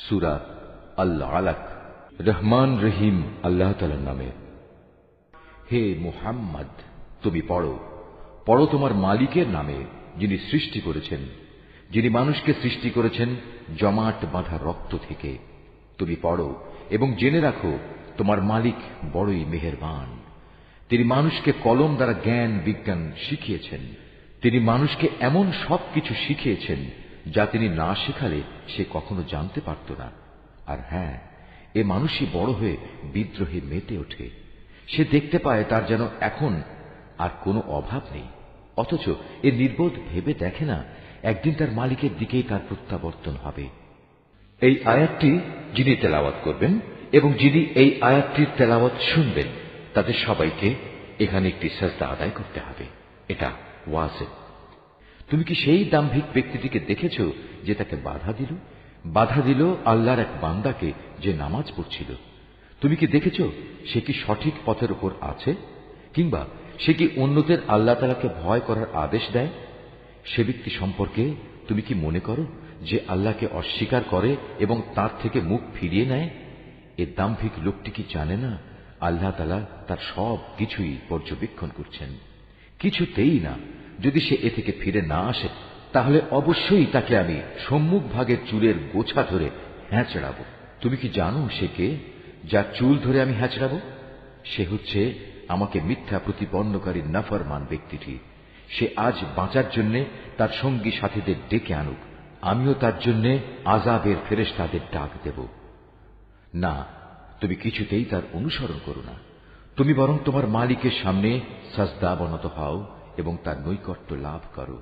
সূরা আল আলাক। রহমান রহিম আল্লাহ তাআলার নামে। হে মুহাম্মদ, তুমি পড়ো পড়ো তোমার মালিকের নামে, যিনি সৃষ্টি করেছেন, যিনি মানুষকে সৃষ্টি করেছেন জমাট বাঁধা রক্ত থেকে। তুমি পড়ো এবং জেনে রাখো তোমার মালিক বড়ই মেহেরবান। তিনি মানুষকে কলম দ্বারা জ্ঞান বিজ্ঞান শিখিয়েছেন। তিনি মানুষকে এমন সবকিছু শিখিয়েছেন যা তিনি না শেখালে সে কখনো জানতে পারত না। আর হ্যাঁ, এ মানুষই বড় হয়ে বিদ্রোহে মেতে ওঠে। সে দেখতে পায় তার যেন এখন আর কোনো অভাব নেই, অথচ এ নির্বোধ ভেবে দেখে না একদিন তার মালিকের দিকেই তার প্রত্যাবর্তন হবে। এই আয়াতটি যিনি তেলাওয়াত করবেন এবং যিনি এই আয়াতটির তেলাওয়াত শুনবেন, তাদের সবাইকে এখানে একটি সাজদা আদায় করতে হবে। এটা ওয়াজিব। তুমি কি সেই দাম্ভিক ব্যক্তিটিকে দেখেছ যে তাকে বাধা দিল আল্লাহর এক বান্দাকে যে নামাজ পড়ছিল? তুমি কি দেখেছ সে কি সঠিক পথের উপর আছে, কিংবা সে কি অন্যদের আল্লাহ তাআলাকে ভয় করার আদেশ দেয়? সে ব্যক্তি সম্পর্কে তুমি কি মনে করো যে আল্লাহকে অস্বীকার করে এবং তার থেকে মুখ ফিরিয়ে নেয়? এ দাম্ভিক লোকটি কি জানে না আল্লাহ তাআলা তার সব কিছুই পর্যবেক্ষণ করছেন? কিছুতেই না। যদি সে এ থেকে ফিরে না আসে, তাহলে অবশ্যই তাকে আমি সম্মুখ ভাগের চুলের গোছা ধরে হ্যাঁচড়াবো। তুমি কি জানো সে কে, যার চুল ধরে আমি হ্যাঁচড়াবো? সে হচ্ছে আমাকে মিথ্যা প্রতিপন্নকারী নাফরমান ব্যক্তিটি। সে আজ বাঁচার জন্য তার সঙ্গী সাথীদের ডেকে আনুক, আমিও তার জন্য আযাবের ফেরেশতাদের ডাক দেব। না, তুমি কিছুতেই তার অনুসরণ করো না। তুমি বরং তোমার মালিকের সামনে সাজদা অবনত হও এবং তার নৈকট্য লাভ করো।